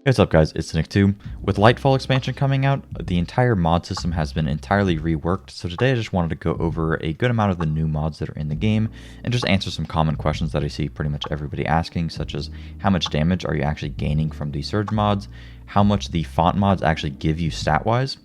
Hey, what's up guys, it's Nick2. With Lightfall expansion coming out, the entire mod system has been entirely reworked, so today I just wanted to go over a good amount of the new mods that are in the game, and just answer some common questions that I see pretty much everybody asking, such as how much damage are you actually gaining from the surge mods, how much the font mods actually give you stat-wise,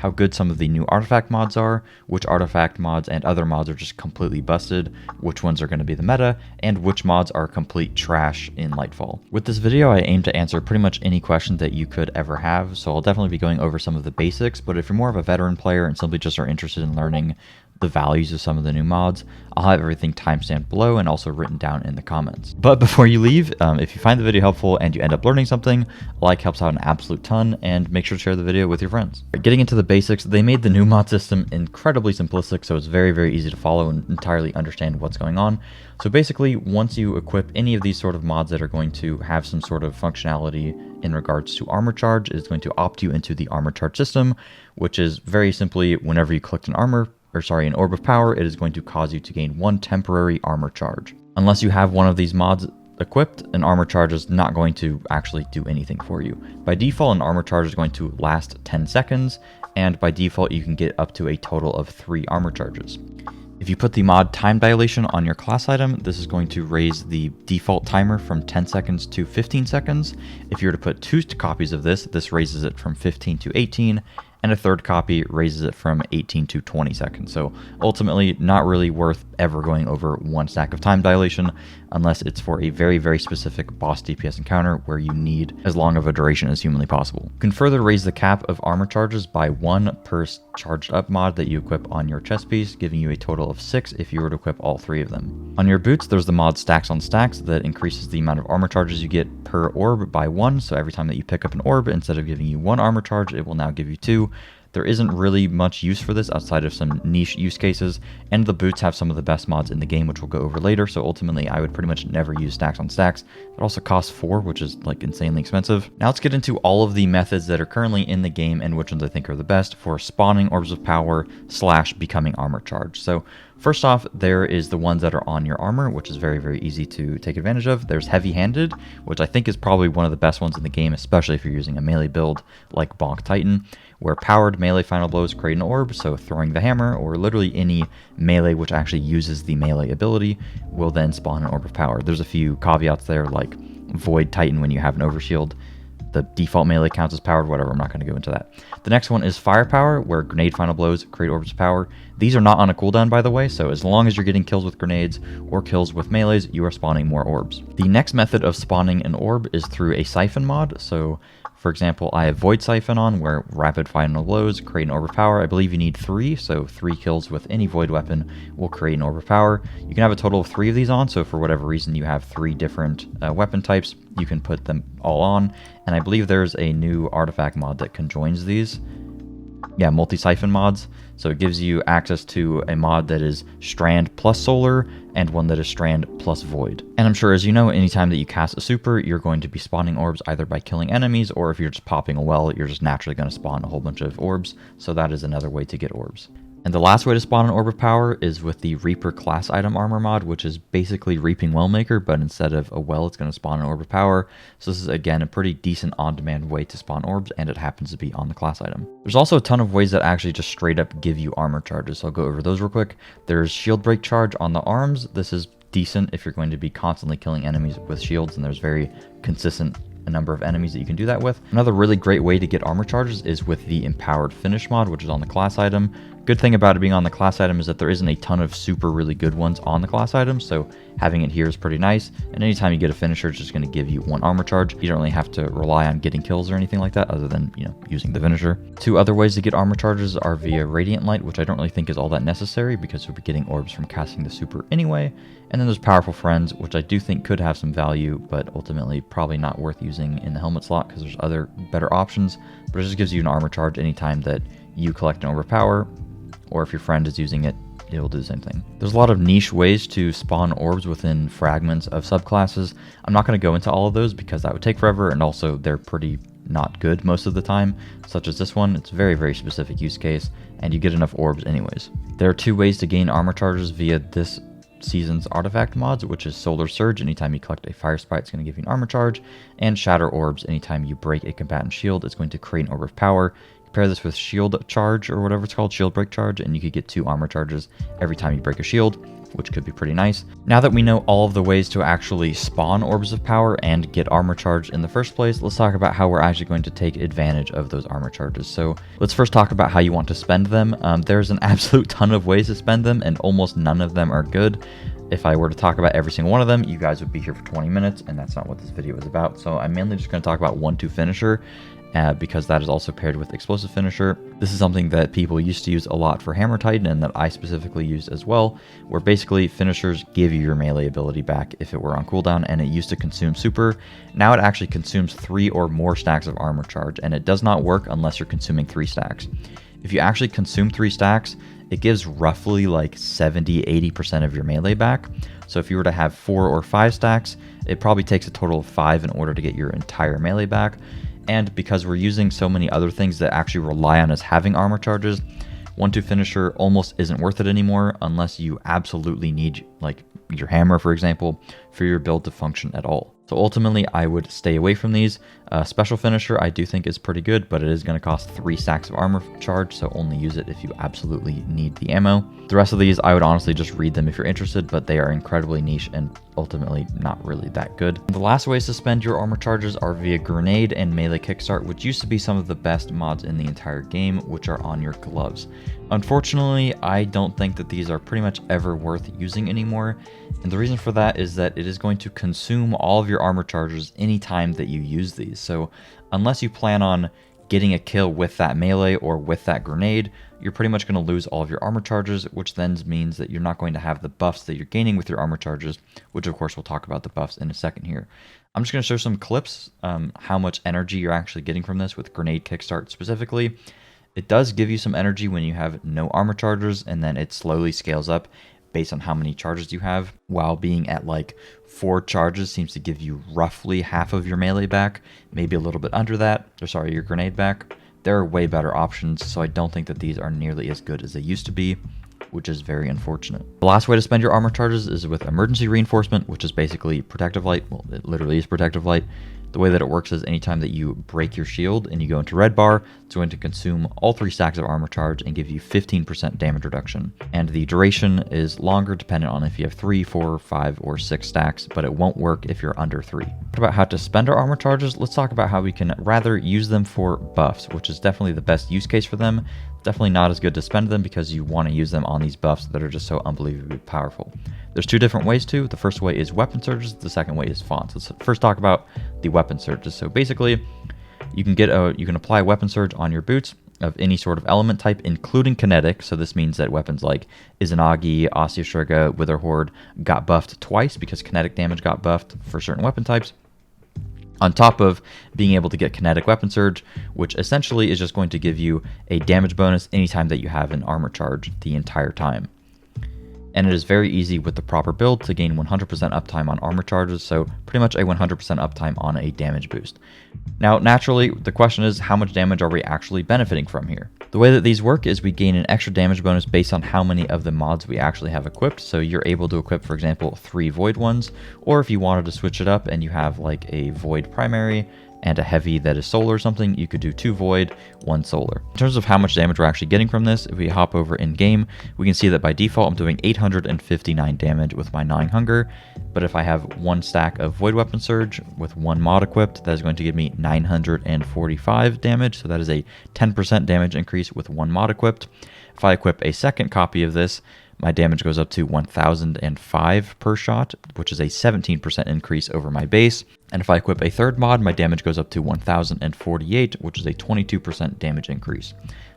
how good some of the new artifact mods are, which artifact mods and other mods are just completely busted, which ones are going to be the meta, and which mods are complete trash in Lightfall. With this video, I aim to answer pretty much any question that you could ever have, so I'll definitely be going over some of the basics, but if you're more of a veteran player and simply just are interested in learning the values of some of the new mods, I'll have everything timestamped below and also written down in the comments. But before you leave, if you find the video helpful and you end up learning something, a like helps out an absolute ton, and make sure to share the video with your friends. Getting into the basics, they made the new mod system incredibly simplistic, so it's very, very easy to follow and entirely understand what's going on. So basically, once you equip any of these sort of mods that are going to have some sort of functionality in regards to armor charge, it's going to opt you into the armor charge system, which is very simply whenever you collect an Orb of Power, it is going to cause you to gain one temporary armor charge. Unless you have one of these mods equipped, an armor charge is not going to actually do anything for you. By default, an armor charge is going to last 10 seconds, and by default, you can get up to a total of 3 armor charges. If you put the mod Time Dilation on your class item, this is going to raise the default timer from 10 seconds to 15 seconds. If you were to put 2 copies of this raises it from 15 to 18, and a third copy raises it from 18 to 20 seconds. So ultimately, not really worth ever going over 1 stack of Time Dilation unless it's for a very, very specific boss DPS encounter where you need as long of a duration as humanly possible. You can further raise the cap of armor charges by 1 per charged up mod that you equip on your chest piece, giving you a total of 6 if you were to equip all 3 of them. On your boots, there's the mod Stacks on Stacks that increases the amount of armor charges you get per orb by 1, so every time that you pick up an orb, instead of giving you 1 armor charge, it will now give you 2. There isn't really much use for this outside of some niche use cases, and the boots have some of the best mods in the game, which we'll go over later, so ultimately I would pretty much never use Stacks on Stacks. It also costs 4, which is like insanely expensive. Now let's get into all of the methods that are currently in the game and which ones I think are the best for spawning Orbs of Power / becoming armor charge. So first off, there is the ones that are on your armor, which is very, very easy to take advantage of. There's Heavy-Handed, which I think is probably one of the best ones in the game, especially if you're using a melee build like Bonk Titan, where powered melee final blows create an orb, so throwing the hammer, or literally any melee which actually uses the melee ability, will then spawn an Orb of Power. There's a few caveats there, like Void Titan when you have an Overshield. The default melee counts as powered, whatever, I'm not going to go into that. The next one is Firepower, where grenade final blows create orbs of power. These are not on a cooldown, by the way, so as long as you're getting kills with grenades or kills with melees, you are spawning more orbs. The next method of spawning an orb is through a Siphon mod. So for example, I have Void Siphon on, where rapid final blows create an Orb of Power. I believe you need 3, so 3 kills with any Void weapon will create an Orb of Power. You can have a total of 3 of these on, so for whatever reason you have 3 different weapon types, you can put them all on. And I believe there's a new artifact mod that conjoins these. Yeah, multi-siphon mods. So it gives you access to a mod that is Strand plus Solar, and one that is Strand plus Void. And I'm sure, as you know, anytime that you cast a super, you're going to be spawning orbs either by killing enemies, or if you're just popping a well, you're just naturally going to spawn a whole bunch of orbs. So that is another way to get orbs. And the last way to spawn an Orb of Power is with the Reaper class item armor mod, which is basically Reaping Wellmaker, but instead of a well, it's going to spawn an Orb of Power. So this is, again, a pretty decent on-demand way to spawn orbs, and it happens to be on the class item. There's also a ton of ways that actually just straight up give you armor charges, so I'll go over those real quick. There's Shield Break Charge on the arms. This is decent if you're going to be constantly killing enemies with shields, and there's very consistent a number of enemies that you can do that with. Another really great way to get armor charges is with the Empowered Finish mod, which is on the class item. Good thing about it being on the class item is that there isn't a ton of super really good ones on the class item, so having it here is pretty nice. And anytime you get a finisher, it's just going to give you 1 armor charge. You don't really have to rely on getting kills or anything like that, other than, you know, using the finisher. 2 other ways to get armor charges are via Radiant Light, which I don't really think is all that necessary because you'll be getting orbs from casting the super anyway. And then there's Powerful Friends, which I do think could have some value, but ultimately probably not worth using in the helmet slot because there's other better options. But it just gives you an armor charge anytime that you collect an Orb of Power, or if your friend is using it, it will do the same thing. There's a lot of niche ways to spawn orbs within fragments of subclasses. I'm not going to go into all of those because that would take forever, and also they're pretty not good most of the time, such as this one. It's a very, very specific use case, and you get enough orbs anyways. There are 2 ways to gain armor charges via this Seasons artifact mods, which is Solar Surge. Anytime you collect a Fire Sprite, it's going to give you an armor charge. And Shatter Orbs. Anytime you break a combatant shield, it's going to create an Orb of Power. Pair this with Shield Charge, or whatever it's called, Shield Break Charge, and you could get 2 armor charges every time you break a shield, which could be pretty nice. Now that we know all of the ways to actually spawn Orbs of Power and get armor charge in the first place, let's talk about how we're actually going to take advantage of those armor charges. So let's first talk about how you want to spend them. There's an absolute ton of ways to spend them, and almost none of them are good. If I were to talk about every single one of them, you guys would be here for 20 minutes, and that's not what this video is about. So I'm mainly just going to talk about 1-2 finisher, because that is also paired with explosive finisher. This is something that people used to use a lot for Hammer Titan, and that I specifically used as well, where basically finishers give you your melee ability back if it were on cooldown, and it used to consume super. Now it actually consumes 3 or more stacks of armor charge, and it does not work unless you're consuming 3 stacks. If you actually consume 3 stacks, it gives roughly like 70-80% of your melee back. So if you were to have 4 or 5 stacks, it probably takes a total of 5 in order to get your entire melee back. And because we're using so many other things that actually rely on us having armor charges, 1-2 finisher almost isn't worth it anymore unless you absolutely need, like, your hammer, for example, for your build to function at all. So ultimately, I would stay away from these. Special finisher I do think is pretty good, but it is going to cost 3 stacks of armor charge, so only use it if you absolutely need the ammo. The rest of these, I would honestly just read them if you're interested, but they are incredibly niche and ultimately not really that good. The last ways to spend your armor charges are via Grenade and Melee Kickstart, which used to be some of the best mods in the entire game, which are on your gloves. Unfortunately, I don't think that these are pretty much ever worth using anymore, and the reason for that is that it is going to consume all of your armor charges anytime that you use these. So unless you plan on getting a kill with that melee or with that grenade, you're pretty much going to lose all of your armor charges, which then means that you're not going to have the buffs that you're gaining with your armor charges, which of course we'll talk about the buffs in a second here. I'm just going to show some clips, how much energy you're actually getting from this with Grenade Kickstart specifically. It does give you some energy when you have no armor charges, and then it slowly scales up based on how many charges you have, while being at like 4 charges seems to give you roughly half of your melee back, maybe a little bit under that, or sorry, your grenade back. There are way better options, so I don't think that these are nearly as good as they used to be, which is very unfortunate. The last way to spend your armor charges is with Emergency Reinforcement, which is basically Protective Light. Well, it literally is Protective Light. The way that it works is anytime that you break your shield and you go into red bar, it's going to consume all 3 stacks of armor charge and give you 15% damage reduction. And the duration is longer depending on if you have 3, 4, 5, or 6 stacks, but it won't work if you're under 3. About how to spend our armor charges, let's talk about how we can rather use them for buffs, which is definitely the best use case for them. Definitely not as good to spend them because you want to use them on these buffs that are just so unbelievably powerful. There's 2 different ways to. The first way is weapon surges, the second way is fonts. Let's first talk about the weapon surges. So basically, you can apply weapon surge on your boots of any sort of element type, including kinetic. So this means that weapons like Izanagi, Osteoshriga, Witherhoard got buffed twice because kinetic damage got buffed for certain weapon types, on top of being able to get kinetic weapon surge, which essentially is just going to give you a damage bonus anytime that you have an armor charge the entire time. And it is very easy with the proper build to gain 100% uptime on armor charges, so pretty much a 100% uptime on a damage boost. Now, naturally, the question is, how much damage are we actually benefiting from here? The way that these work is we gain an extra damage bonus based on how many of the mods we actually have equipped. So you're able to equip, for example, 3 void ones, or if you wanted to switch it up and you have like a void primary and a heavy that is solar or something, you could do 2 void, 1 solar. In terms of how much damage we're actually getting from this, if we hop over in game, we can see that by default I'm doing 859 damage with my 9 hunger, but if I have 1 stack of void weapon surge with 1 mod equipped, that is going to give me 945 damage, so that is a 10% damage increase with 1 mod equipped. If I equip a second copy of this, my damage goes up to 1005 per shot, which is a 17% increase over my base. And if I equip a third mod, my damage goes up to 1048, which is a 22% damage increase.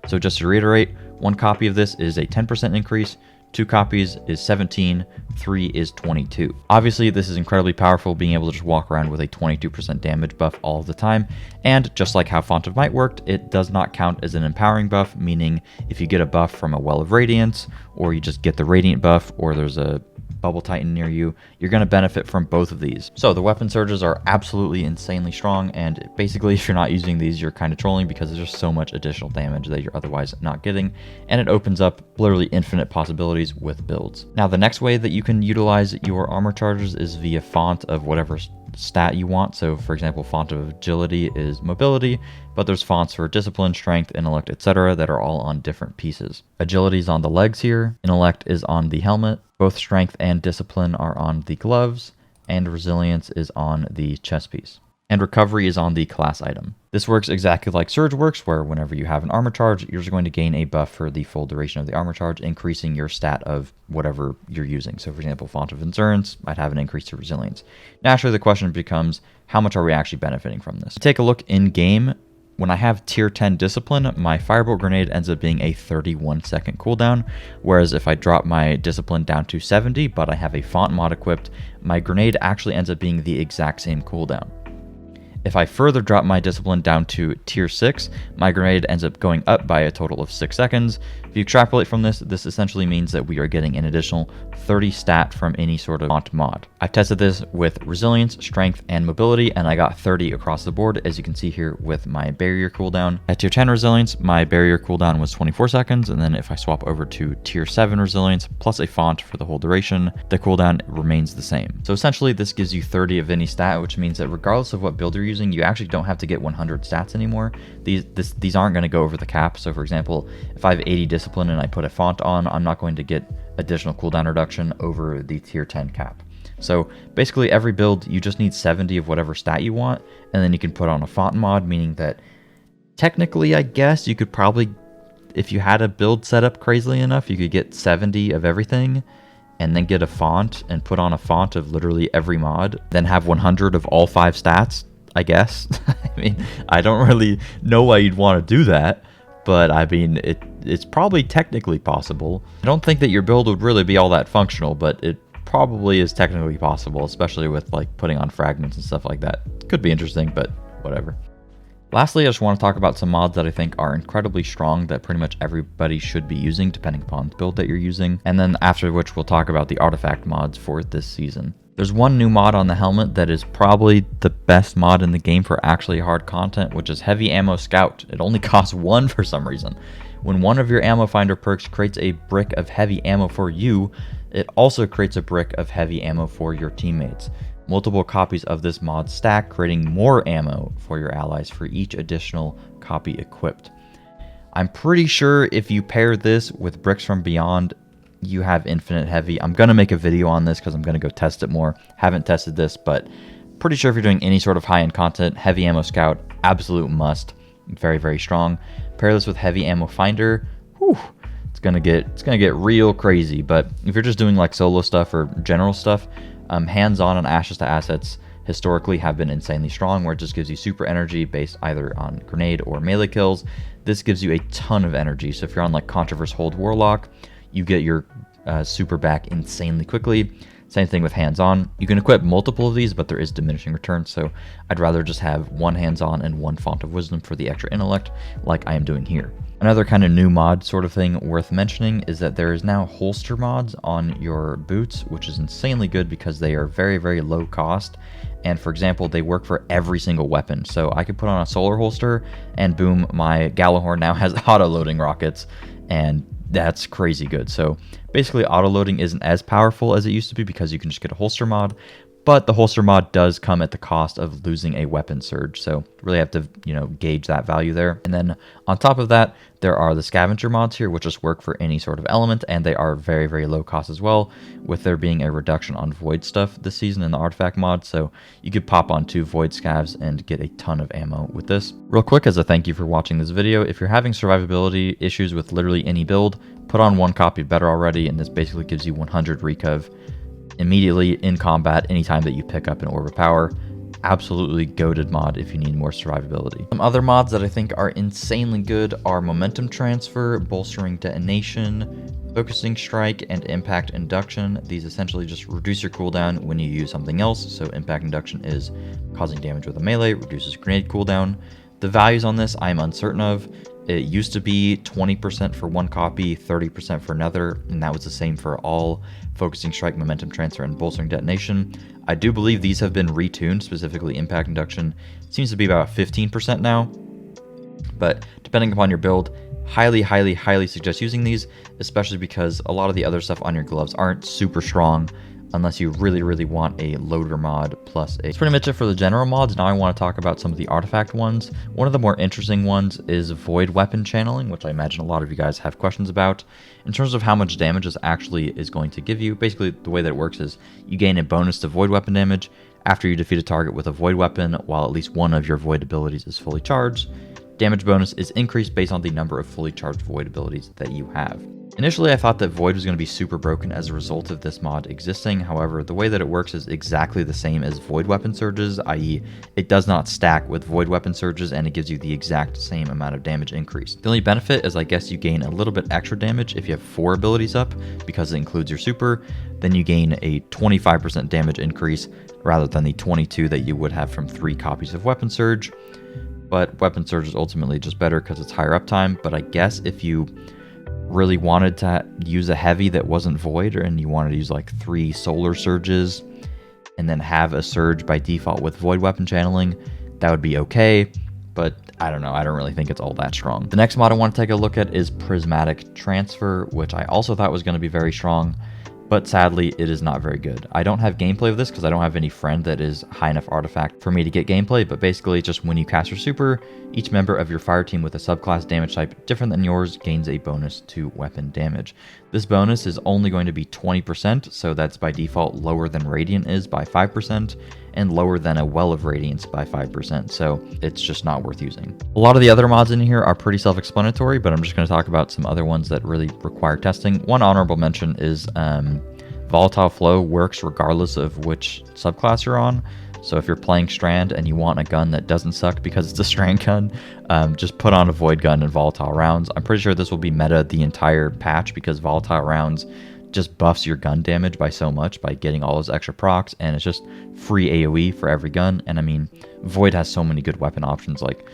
So just to reiterate, 1 copy of this is a 10% increase, 2 copies is 17, 3 is 22. Obviously, this is incredibly powerful, being able to just walk around with a 22% damage buff all of the time. And just like how Font of Might worked, it does not count as an empowering buff, meaning if you get a buff from a Well of Radiance, or you just get the Radiant buff, or there's a Bubble Titan near you, you're going to benefit from both of these. So the weapon surges are absolutely insanely strong, and basically if you're not using these, you're kind of trolling because there's just so much additional damage that you're otherwise not getting, and it opens up literally infinite possibilities with builds. Now the next way that you can utilize your armor charges is via font of whatever stat you want. So for example, font of agility is mobility, but there's fonts for discipline, strength, intellect, etc. that are all on different pieces. Agility is on the legs here, intellect is on the helmet, both strength and discipline are on the gloves, and resilience is on the chest piece. And recovery is on the class item. This works exactly like Surge works, where whenever you have an armor charge, you're just going to gain a buff for the full duration of the armor charge, increasing your stat of whatever you're using. So for example, Font of Endurance might have an increase to resilience. Naturally, the question becomes, how much are we actually benefiting from this? Take a look in game. When I have tier 10 discipline, my firebolt grenade ends up being a 31-second cooldown, whereas if I drop my discipline down to 70, but I have a font mod equipped, my grenade actually ends up being the exact same cooldown. If I further drop my discipline down to tier 6, my grenade ends up going up by a total of 6 seconds. If you extrapolate from this, this essentially means that we are getting an additional 30 stat from any sort of font mod. I've tested this with resilience, strength, and mobility, and I got 30 across the board, as you can see here with my barrier cooldown. At tier 10 resilience, my barrier cooldown was 24 seconds, and then if I swap over to tier 7 resilience, plus a font for the whole duration, the cooldown remains the same. So essentially, this gives you 30 of any stat, which means that regardless of what build you're using, you actually don't have to get 100 stats anymore. These aren't going to go over the cap. So for example, if I have 80 discipline and I put a font on, I'm not going to get additional cooldown reduction over the tier 10 cap. So basically every build, you just need 70 of whatever stat you want, and then you can put on a font mod, meaning that technically, I guess you could probably, if you had a build set up crazily enough, you could get 70 of everything and then get a font and put on a font of literally every mod, then have 100 of all 5 stats, I guess. I mean, I don't really know why you'd want to do that, but I mean, it's probably technically possible. I don't think that your build would really be all that functional, but it probably is technically possible, especially with like putting on fragments and stuff like that. Could be interesting, but whatever. Lastly, I just want to talk about some mods that I think are incredibly strong that pretty much everybody should be using depending upon the build that you're using, and then after which we'll talk about the artifact mods for this season. There's one new mod on the helmet that is probably the best mod in the game for actually hard content, which is Heavy Ammo Scout. It only costs 1 for some reason. When one of your ammo finder perks creates a brick of heavy ammo for you, it also creates a brick of heavy ammo for your teammates. Multiple copies of this mod stack, creating more ammo for your allies for each additional copy equipped. I'm pretty sure if you pair this with Bricks from Beyond, you have infinite heavy. I'm going to make a video on this because I'm going to go test it more. Haven't tested this, but pretty sure if you're doing any sort of high-end content, Heavy Ammo Scout, absolute must. Very, very strong. Pair this with Heavy Ammo Finder. Whew, it's gonna get real crazy. But if you're just doing like solo stuff or general stuff, hands-on and Ashes to Assets historically have been insanely strong, where it just gives you super energy based either on grenade or melee kills. This gives you a ton of energy. So if you're on like Controverse Hold Warlock, you get your super back insanely quickly. Same thing with hands-on. You can equip multiple of these, but there is diminishing returns, so I'd rather just have 1 hands-on and 1 Font of Wisdom for the extra intellect, like I am doing here. Another kind of new mod sort of thing worth mentioning is that there is now holster mods on your boots, which is insanely good because they are very, very low cost. And for example, they work for every single weapon. So I could put on a solar holster and boom, my Gallahorn now has auto-loading rockets, and that's crazy good. So basically auto-loading isn't as powerful as it used to be because you can just get a holster mod, but the holster mod does come at the cost of losing a weapon surge. So really have to, gauge that value there. And then on top of that, there are the scavenger mods here, which just work for any sort of element, and they are very, very low cost as well, with there being a reduction on void stuff this season in the artifact mod. So you could pop on 2 void scavs and get a ton of ammo with this. Real quick, as a thank you for watching this video, if you're having survivability issues with literally any build, put on 1 copy of Better Already, and this basically gives you 100 recov immediately in combat anytime that you pick up an Orb of Power. Absolutely goated mod if you need more survivability. Some other mods that I think are insanely good are Momentum Transfer, Bolstering Detonation, Focusing Strike, and Impact Induction. These essentially just reduce your cooldown when you use something else. So Impact Induction is causing damage with a melee, reduces grenade cooldown. The values on this I'm uncertain of. It used to be 20% for one copy, 30% for another, and that was the same for all Focusing Strike, Momentum Transfer, and Bolstering Detonation. I do believe these have been retuned, specifically Impact Induction seems to be about 15% now, but depending upon your build, highly suggest using these, especially because a lot of the other stuff on your gloves aren't super strong unless you really want a loader mod plus a... That's pretty much it for the general mods. Now I want to talk about some of the artifact ones. One of the more interesting ones is Void Weapon Channeling, which I imagine a lot of you guys have questions about. In terms of how much damage this actually is going to give you, basically the way that it works is you gain a bonus to Void Weapon damage after you defeat a target with a Void Weapon while at least one of your Void abilities is fully charged. Damage bonus is increased based on the number of fully charged Void abilities that you have. Initially, I thought that Void was going to be super broken as a result of this mod existing. However, the way that it works is exactly the same as Void Weapon Surges, i.e. it does not stack with Void Weapon Surges, and it gives you the exact same amount of damage increase. The only benefit is I guess you gain a little bit extra damage if you have 4 abilities up, because it includes your super. Then you gain a 25% damage increase rather than the 22 that you would have from 3 copies of Weapon Surge. But Weapon Surge is ultimately just better because it's higher uptime. But I guess if you really wanted to use a heavy that wasn't Void, and you wanted to use like 3 Solar Surges and then have a Surge by default with Void Weapon Channeling, that would be okay. But I don't know, I don't really think it's all that strong. The next mod I want to take a look at is Prismatic Transfer, which I also thought was going to be very strong, but sadly it is not very good. I don't have gameplay of this because I don't have any friend that is high enough artifact for me to get gameplay, but basically it's just when you cast your super, each member of your fire team with a subclass damage type different than yours gains a bonus to weapon damage. This bonus is only going to be 20%, so that's by default lower than Radiant is by 5%, and lower than a Well of Radiance by 5%, so it's just not worth using. A lot of the other mods in here are pretty self-explanatory, but I'm just going to talk about some other ones that really require testing. One honorable mention is Volatile Flow works regardless of which subclass you're on. So if you're playing Strand and you want a gun that doesn't suck because it's a Strand gun, just put on a Void gun and Volatile Rounds. I'm pretty sure this will be meta the entire patch because Volatile Rounds just buffs your gun damage by so much by getting all those extra procs, and it's just free AoE for every gun. And I mean, Void has so many good weapon options, like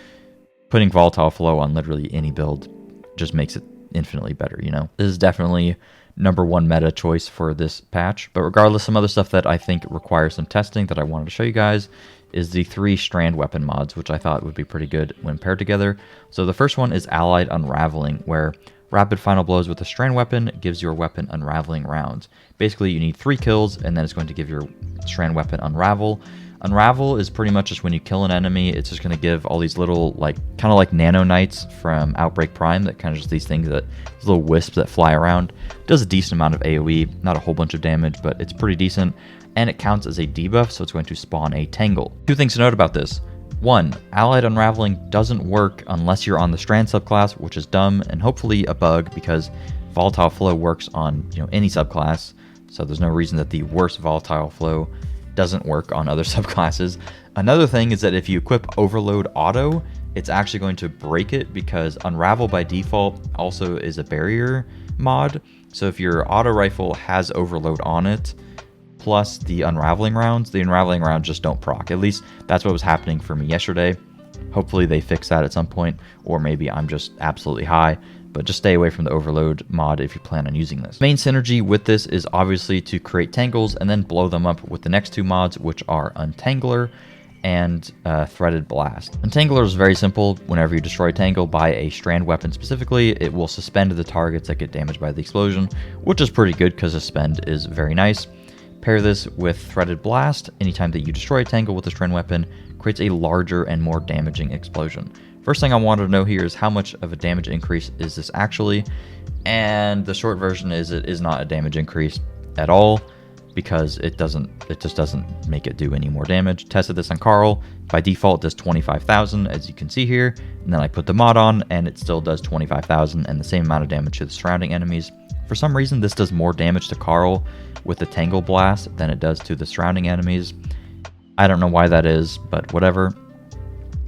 putting Volatile Flow on literally any build just makes it infinitely better, you know? This is definitely #1 meta choice for this patch. But regardless, some other stuff that I think requires some testing that I wanted to show you guys is the 3 Strand weapon mods, which I thought would be pretty good when paired together. So the first one is Allied Unraveling, where rapid final blows with a Strand weapon gives your weapon unraveling rounds. Basically, you need 3 kills, and then it's going to give your Strand weapon unravel. Unravel is pretty much just when you kill an enemy, it's just going to give all these little, like, kind of like nano knights from Outbreak Prime, that kind of just these things, that these little wisps that fly around. It does a decent amount of AoE, not a whole bunch of damage, but it's pretty decent, and it counts as a debuff, so it's going to spawn a Tangle. 2 things to note about this. 1, Allied Unraveling doesn't work unless you're on the Strand subclass, which is dumb and hopefully a bug because Volatile Flow works on, you know, any subclass, so there's no reason that the worst Volatile Flow doesn't work on other subclasses. Another thing is that if you equip Overload Auto, it's actually going to break it because Unravel by default also is a barrier mod. So if your auto rifle has Overload on it, plus the unraveling rounds just don't proc. At least that's what was happening for me yesterday. Hopefully they fix that at some point, or maybe I'm just absolutely high. But just stay away from the Overload mod if you plan on using this. Main synergy with this is obviously to create tangles and then blow them up with the next 2 mods, which are Untangler and Threaded Blast. Untangler is very simple. Whenever you destroy a tangle by a Strand weapon specifically, it will suspend the targets that get damaged by the explosion, which is pretty good because suspend is very nice. Pair this with Threaded Blast. Anytime that you destroy a tangle with a Strand weapon, creates a larger and more damaging explosion. First thing I wanted to know here is how much of a damage increase is this actually, and the short version is it is not a damage increase at all because it just doesn't make it do any more damage. Tested this on Carl. By default, it does 25,000 as you can see here, and then I put the mod on and it still does 25,000 and the same amount of damage to the surrounding enemies. For some reason, this does more damage to Carl with the Tangle Blast than it does to the surrounding enemies. I don't know why that is, but whatever.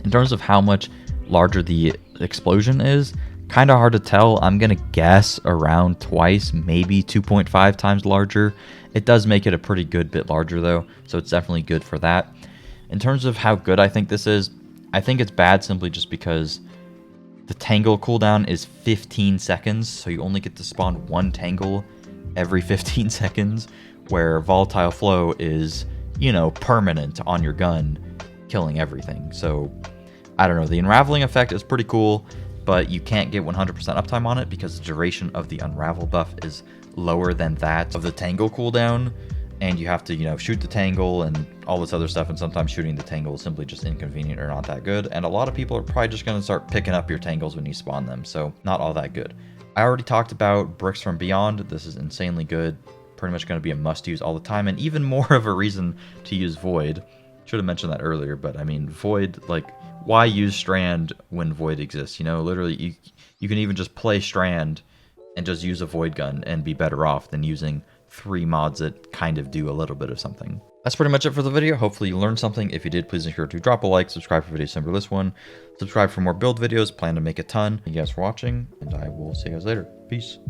In terms of how much larger the explosion is, kind of hard to tell. I'm gonna guess around twice, maybe 2.5 times larger. It does make it a pretty good bit larger though, so it's definitely good for that. In terms of how good I think this is, I think it's bad simply just because The tangle cooldown is 15 seconds, so you only get to spawn one tangle every 15 seconds, where volatile flow is, you know, permanent on your gun, killing everything. So, I don't know, the unraveling effect is pretty cool, but you can't get 100% uptime on it because the duration of the unravel buff is lower than that of the tangle cooldown, and you have to, you know, shoot the tangle and all this other stuff, and sometimes shooting the tangle is simply just inconvenient or not that good, and a lot of people are probably just going to start picking up your tangles when you spawn them, so not all that good. I already talked about Bricks from Beyond. This is insanely good, pretty much going to be a must-use all the time, and even more of a reason to use Void. Should have mentioned that earlier, but I mean, Void, like, why use Strand when Void exists? You know, literally, you can even just play Strand and just use a Void gun and be better off than using 3 mods that kind of do a little bit of something. That's pretty much it for the video. Hopefully you learned something. If you did, please make sure to drop a like, subscribe for videos similar to this one, subscribe for more build videos, plan to make a ton. Thank you guys for watching, and I will see you guys later. Peace.